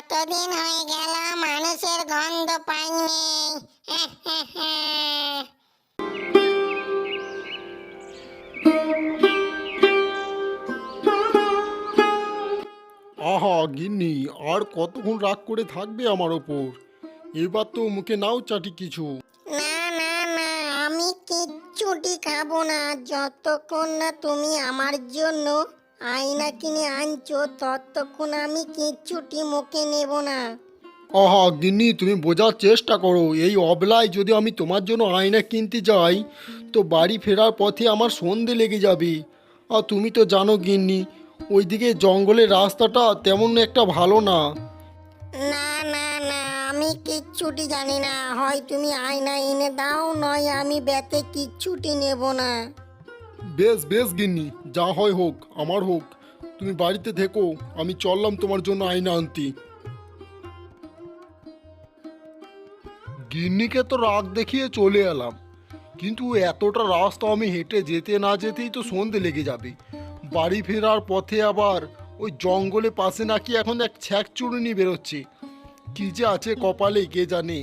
কতদিন হয়ে গেল মানুষের গন্ধ পাইনি। আহা গিন্নি, আর কতক্ষণ রাগ করে থাকবে আমার ওপর? এবার তো মুখে নাও চাটি কিছু। না না না, আমি কিচ্ছুটি খাবো না যতক্ষণ না তুমি আমার জন্য আয়না কিনে আনছো, ততক্ষণ আমি কিচ্ছুটি মুখে নেব না। আহা গিন্নি, তুমি বোঝার চেষ্টা করো। এই অবলায় যদি আমি তোমার জন্য আয়না কিনতে যাই, তো বাড়ি ফেরার পথে আমার সন্ধে লেগে যাবে। আর তুমি তো জানো গিন্নি, ওইদিকে জঙ্গলের রাস্তাটা তেমন একটা ভালো না। না না না, আমি কিচ্ছুটি জানি না। হয় তুমি আয়না এনে দাও, নয় আমি ব্যাতে কিচ্ছুটি নেব না। বেশ বেশ গিন্নি, যা হয় হোক, আমার হোক। তুমি বাড়িতে থেকো, আমি চললাম তোমার জন্য আয়না আনতে। গিন্নিকে তো রাগ দেখিয়ে চলে এলাম, কিন্তু এতটা রাস্তা আমি হেঁটে যেতে না যেতেই তো সন্ধে লেগে যাবে। বাড়ি ফেরার পথে আবার ওই জঙ্গলে পাশে নাকি এখন এক ছ্যাঁক চুরুনি বেরোচ্ছে। কি যে আছে কপালে কে জানে।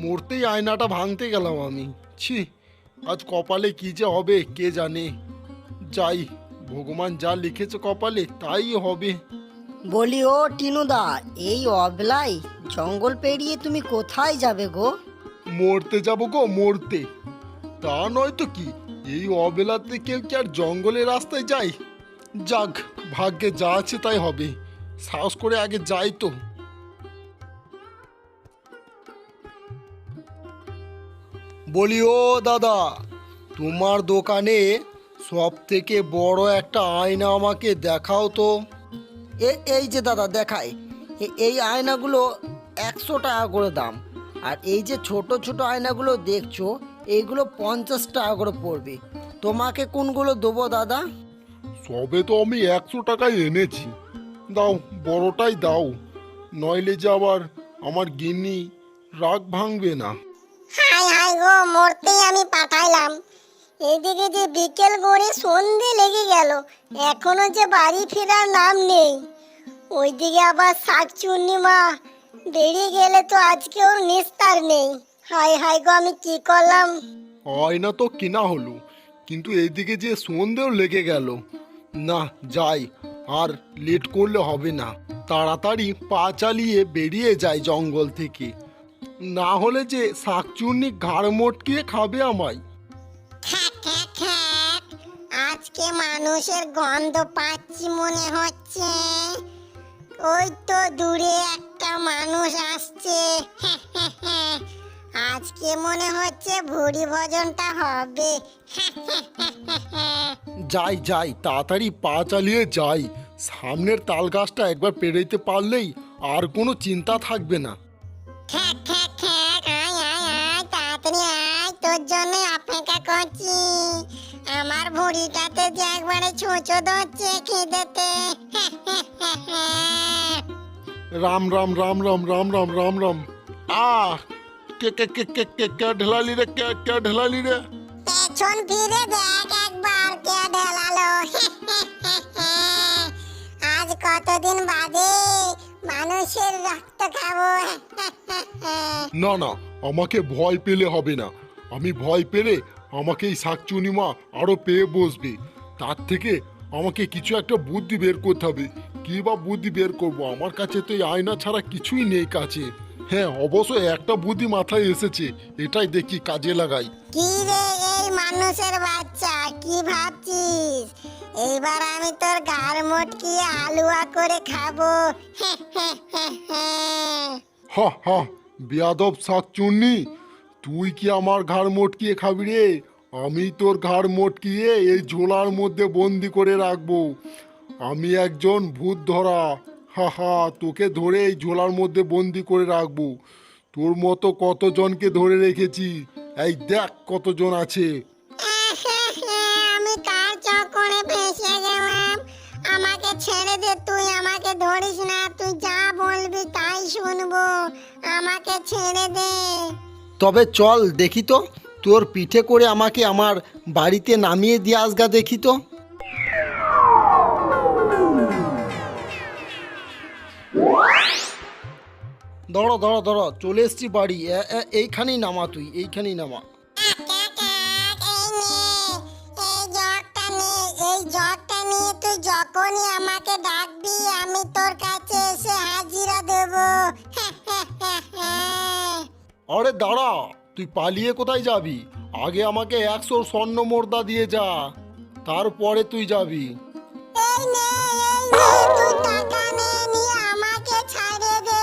মরতেই আয়নাটা ভাঙতে গেলাম আমি। ছি, আজ কপালে কি যে হবে কে জানে। যাই, ভগবান যা লিখেছে কপালে তাই হবে। বলি ও টিনুদা, এই অবলাই জঙ্গল পেরিয়ে তুমি কোথায় যাবে গো? মরতে যাবো গো, মরতে। তা নয় তো কি, এই অবেলাতে কেউ কি আর জঙ্গলের রাস্তায় যায়? যাক, ভাগ্যে যা আছে তাই হবে। সাহস করে আগে যাই তো। বলি ও দাদা, তোমার দোকানে সব থেকে বড় একটা আয়না আমাকে দেখাও তো। এই যে দাদা দেখাই, এই আয়নাগুলো 100 টাকা করে দাম। আর এই যে ছোট ছোট আয়নাগুলো দেখছো, এইগুলো 50 টাকা করে পড়বে। তোমাকে কোনগুলো দেবো দাদা? সবে তো আমি 100 টাকায় এনেছি। দাও, বড়টাই দাও, নইলে যে আবার আমার গিন্নি রাগ ভাঙবে না। হাই হাই গো, মরতেই আমি পাঠাইলাম। এদিকে যে বিকেল গড়ে সন্ধে লেগে গেল, এখনো যে বাড়ি ফেরার নাম নেই। ওইদিকে আবার শাকচুন্নি মা বেরিয়ে গেলে তো আজকে ওর নিস্তার নেই। হাই হাই গো, আমি কি করলাম। আয়না তো কেনা হলো, কিন্তু এইদিকে যে সন্ধেও লেগে গেল। না, যাই, আর লেট করলে হবে না। তাড়াতাড়ি পা চালিয়ে বেরিয়ে যায় জঙ্গল থেকে, না হলে যে শাকচুন্নি ঘাড় মটকিয়ে খাবে আমায়। খ্যাক খ্যাক খ্যাক, আজকে মানুষের গন্ধ পাচ্ছি মনে হচ্ছে। ওই তো দূরে একটা মানুষ আসছে। আজকে মনে হচ্ছে ভুরি ভোজনটা হবে। যাই যাই, তাড়াতাড়ি পা চালিয়ে যাই। সামনের তাল গাছটা একবার পেরোইতে পারলেই আর কোনো চিন্তা থাকবে না। খ্যাক খ্যাক খ্যাক, আয় আয় আয়, তাড়াতাড়ি আয়, তোর জন্য অপেক্ষা করছি। আমার ভুঁড়িটাতে যে একবারে ছুঁচো ধরছে খিদেতে। রাম রাম রাম রাম রাম রাম রাম রাম। আহ, কে কে কে কে কে কে ঢেলালি রে, কে কে ঢেলালি রে? পেছন ফিরে দেখ একবার, কে ঢেলালো। আজ কতদিন বাদে মানুষের রক্ত খাবো। না না, আমাকে ভয় পেলে হবে না। আমি ভয় পেলে আমাকে এই শাকচুনিমা আরো পেয়ে বসবে। তার থেকে আমাকে কিছু একটা বুদ্ধি বের করতে হবে। কি বা বুদ্ধি বের করব? আমার কাছে তো এই আয়না ছাড়া কিছুই নেই কাছে। হ্যাঁ, অবশ্যই একটা বুদ্ধি মাথায় এসেছে, এটাই দেখি কাজে লাগাই। কি রে এই মানুষের বাচ্চা, কি ভাবছিস? এইবার আমি তোর গাড় মটকিয়ে আলুয়া করে খাবো। হা হা, বেয়াদব শাকচুন্নি, তুই কি আমার ঘাড় মটকিয়ে খাবি রে? আমি তোর ঘাড় মটকিয়ে এই ঝোলার মধ্যে বন্দি করে রাখবো। আমি একজন ভূত ধরা। হা হা, তোকে ধরে এই ঝোলার মধ্যে বন্দি করে রাখবো। তোর মতো কতজনকে ধরে রেখেছি, এই দেখ কতজন আছে। আমি কার চক্করে ফেঁসে গেলাম? আমাকে ছেড়ে দে, তুই আমাকে ধরিস না। তুই যা বলবি তাই শুনবো, আমাকে ছেড়ে দে। তবে চল দেখি তো, তোর পিঠে করে আমাকে আমার বাড়িতে নামিয়ে দিয়ে আসগা দেখি তো। দাঁড়া দাঁড়া দাঁড়া, চলে এসছি বাড়ি। এইখানেই নামা, তুই এইখানেই নামা। এই জগটা নিয়ে তুই যখনই আমাকে ডাকবি আমি তোর কাছে এসে হাজিরা দেব। আরে দাঁড়া, তুই পালিয়ে কোথায় যাবি? আগে আমাকে 100 স্বর্ণ মুদ্রা দিয়ে যা, তারপরে তুই যাবি। এই নে তুই টাকা নিয়ে আমাকে ছাড়ে দে।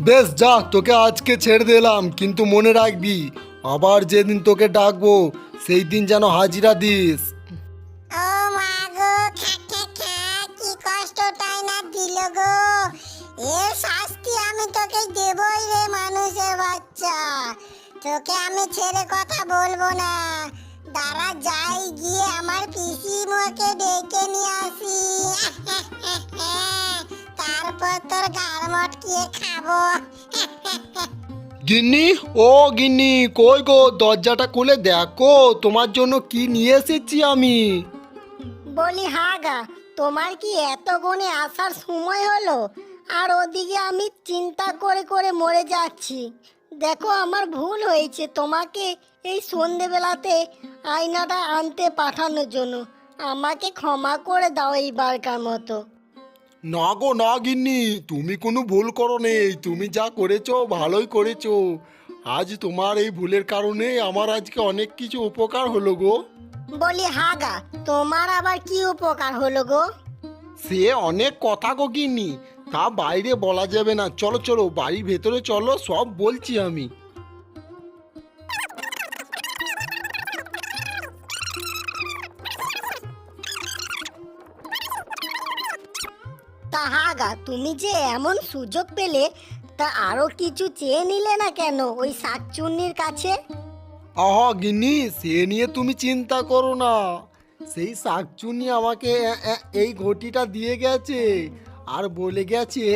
বেশ যা, তোকে আজকে ছেড়ে দিলাম, কিন্তু মনে রাখবি আবার যেদিন তোকে ডাকবো সেই দিন যেন হাজিরা দিস। ও মা গো, কি কষ্টটাই না দিল গো। এর শাস্তি আমি তোকে দেবই রে মানুষের বাচ্চা। তোকে আমি ছেড়ে কথা বলবো না। দাঁড়া যাই গিয়ে আমার পিসিমকে ডেকে নিয়ে আসি। তারপর তোর গাল মটকিয়ে খাবো। গিন্নি, ও গিন্নি, কই গো, দরজাটা খুলে দেখো তোমার জন্য কি নিয়ে এসেছি আমি। বলি হাগা, তোমার কি এত গুণে আসার সময় হলো? আর ওদিকে আমি চিন্তা করে করে মরে যাচ্ছি। দেখো আমার ভুল হয়েছে তোমাকে এই সন্ধেবেলাতে আয়নাটা আনতে পাঠানোর জন্য। আমাকে ক্ষমা করে দাও এইবারকার মতো। না গো না গিন্নি, তুমি কোনো ভুল করো নেই, তুমি যা করেছো ভালোই করেছো। আজ তোমার এই ভুলের কারণে আমার আজকে অনেক কিছু উপকার হলো গো। বলি হাগা, তোমার আবার কি উপকার হলো গো? সে অনেক কথা গো গিন্নি, তা বাইরে বলা যাবে না। চলো চলো বাড়ির ভেতরে চলো, সব বলছি আমি। তা হাগা, তুমি যে এমন সুযোগ পেলে, তা আরো কিছু চেয়ে নিলে না কেন ওই শাকচুন্নির কাছে? আহা গিন্নি, সে নিয়ে তুমি চিন্তা করো না। সেই শাকচুনি আমাকে এই ঘটিটা দিয়ে গেছে, আর বলে গেছে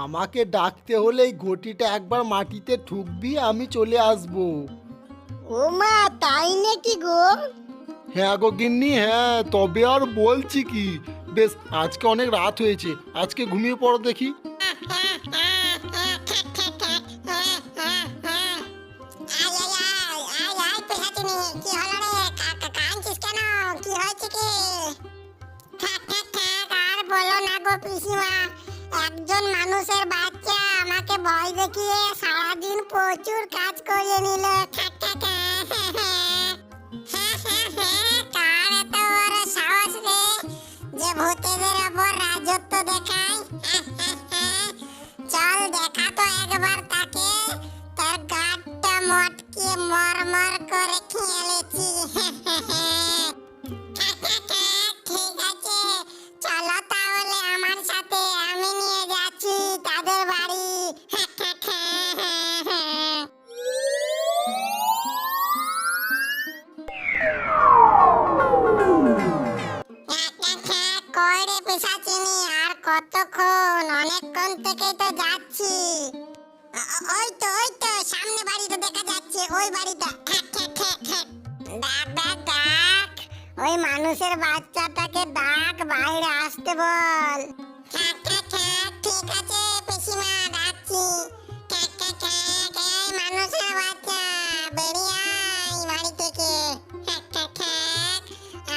আমাকে ডাকতে হলে এই ঘটিটা একবার মাটিতে ঠুকবি, আমি চলে আসবো। ও মা, তাই নাকি গো? হ্যাঁ গো গিন্নি, হ্যাঁ, তবে আর বলছি কি। বেশ, আজকে অনেক রাত হয়েছে, আজকে ঘুমিয়ে পড়ো দেখি। একজন মানুষের বাচ্চা আমাকে ভয় দেখিয়ে সারাদিন প্রচুর কাজ করিয়ে নিল। কার এত বড় সাহস রে যে ভূতেদের ওপর রাজত্ব দেখায়? চল দেখা তো একবার তাকে, তার গাঁটটা মটকে মরমর করে খেলেছি। ঠিক আছে, চলো তাহলে আমার সাথে, আমি নিয়ে যাচ্ছি তাদের বাড়ি। কই রে পিশাচিনী, আর কতক্ষণ? অনেকক্ষণ থেকেই তো যাচ্ছি। ওই তো সামনে বাড়িটা দেখা যাচ্ছে, ওই বাড়িটা। ডাক ডাক ডাক, ওই মানুষের বাচ্চাটাকে ডাক, বাইরে আসতে বল। ঠিক আছে পিসিমা, ডাকছি। এই মানুষের বাচ্চা, বেরিয়ে আয় বাড়ি থেকে।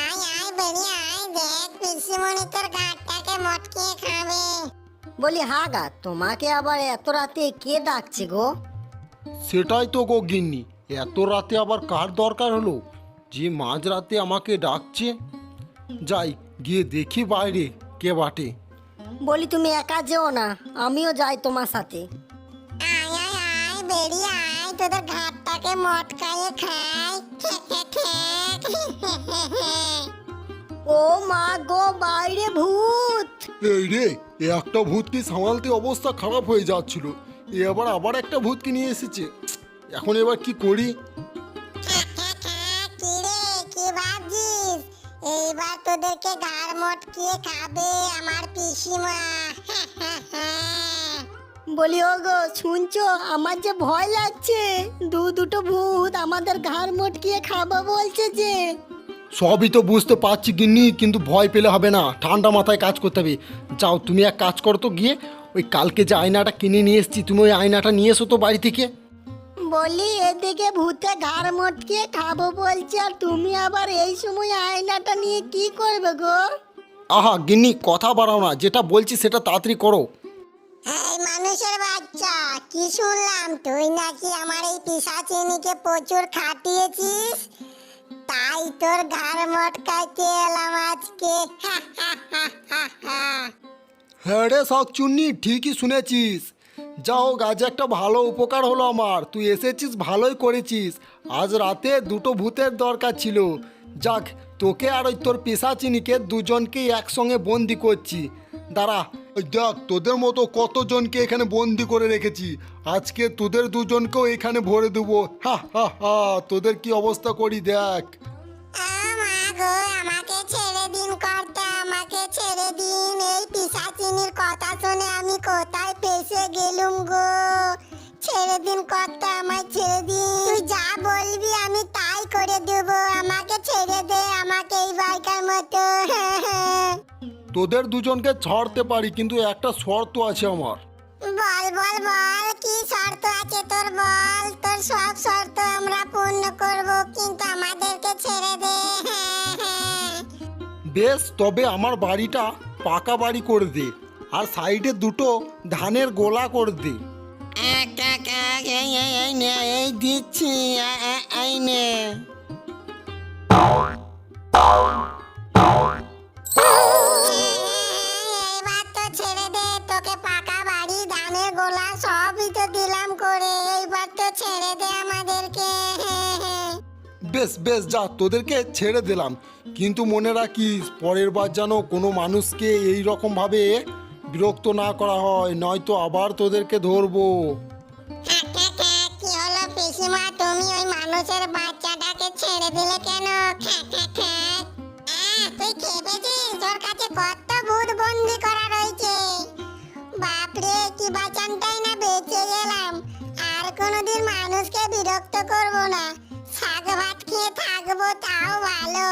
আয় বেরিয়ে আয়, দেখ পিসিমণি তোর গাঁটটাকে মটকিয়ে খাবে। বলি হাগা, তোমাকে আবার এত রাতে কে ডাকছে গো? সেটাই তো গো গিন্নি, এত রাতে আবার কার দরকার হলো যে মাঝরাতে আমাকে ডাকছে? যাই গিয়ে দেখি বাইরে কে বাটে। বলি তুমি একা যেও না, আমিও যাই তোমার সাথে। আয় বেরিয়ে আয়, তোদের ঘাটটাকে মটকায়ে খাই। ও মা গো, বাইরে ভূত! এই রে, একটা ভূতকে সামালতে অবস্থা খারাপ হয়ে যাচ্ছিল, আবার একটা ভূতকে নিয়ে এসেছে। এখন এবার কি করি? কি রে, কি ভাবছিস? এইবার তোদেরকে ঘাড় মটকিয়ে খাবে আমার পিসিমা। বলি ওগো, শুনছো? আমার যে ভয় লাগছে, দুটো ভূত আমাদের ঘাড় মটকিয়ে খাবো বলছে যে। সবই তো বুঝতে পারছি গিন্নি, কিন্তু ভয় পেলে হবে না, ঠান্ডা মাথায় কাজ করতে হবে। যাও তুমি এক কাজ করো তো, গিয়ে ওই কালকে যে আয়নাটা কিনে নিয়ে এসেছি, তুমি ওই আয়নাটা নিয়ে এসো তো বাড়ি থেকে। বলি এদিকে ভূতে ঘাড় মটকে খাবো বলছে, আর তুমি আবার এই সময় আয়নাটা নিয়ে কি করবে গো? আহা গিন্নি, কথা বাড়াও না, যেটা বলছি সেটা তাড়াতাড়ি করো। এই মানুষের বাচ্চা, কি শুনলাম তুই নাকি আমার এই পিশাচিনীকে প্রচুর খাটিয়েছিস, তাই তোর ঘাড় মটকাইতে এলাম আজকে। হ্যাঁ রে শাকচুন্নি, ঠিকই শুনেছিস। যা হোক, আজ একটা ভালো উপকার হলো আমার, তুই এসেছিস, ভালোই করেছিস। আজ রাতে দুটো ভূতের দরকার ছিল। যাক, তোকে আর ওই তোর পিশাচিনীকে দুজনকেই একসঙ্গে বন্দি করছি। দাঁড়া, ওই দেখ তোদের মতো কতজনকে এখানে বন্দি করে রেখেছি, আজকে তোদের দুজনকেও এখানে ভরে দেবো। হা হা হা, তোদের কি অবস্থা করি দেখ। মা গো, আমাকে ছেড়ে দিন কর্তা, আমাকে ছেড়ে দিন। এই পিশাচিনীর কথা শুনে আমি কোথায় ফেসে গেলুম গো। ছেড়ে দিন কর্তা, আমায় ছেড়ে দিন। তুই যা বলবি আমি তাই করে দেব, আমাকে ছেড়ে দে, আমাকে এই বাইকার মতো। তোদের দুজনকে ছাড়তে পারি, কিন্তু একটা শর্ত আছে আমার। বল বল বল, কি শর্ত আছে তোর, বল। তোর সব শর্ত আমরা পূর্ণ করব, কিন্তু আমাদেরকে ছেড়ে দে। বেশ, তবে আমার বাড়িটা পাকা বাড়ি করে দে, আর সাইডে দুটো ধানের গোলা করে দে। এই দিচ্ছি, এই নে। এবার তো ছেড়ে দে, তোকে পাকা বাড়ি ধানের গোলা সবই তো দিলাম করে, এইবার তো ছেড়ে দে আমাদেরকে। বেশ বেশ, যা, তোদেরকে ছেড়ে দিলাম, কিন্তু মনে রাখিস পরের বার যেন কোনো মানুষকে এই রকমভাবে বিরক্ত না করা হয়, নয়তো আবার তোদেরকে ধরবো। কি হলো পিসিমা, তুমি ওই মানুষের বাচ্চাটাকে ছেড়ে দিলে কেন? তুই খেপেছিস? তোর কাছে কত ভূত বন্দি করা রয়েছে। বাপরে, কি বাঁচানটাই না বেঁচে গেলাম। আর কোনোদিন মানুষকে বিরক্ত করব না, শাক ভাত খেয়ে থাকবো, তাও ভালো।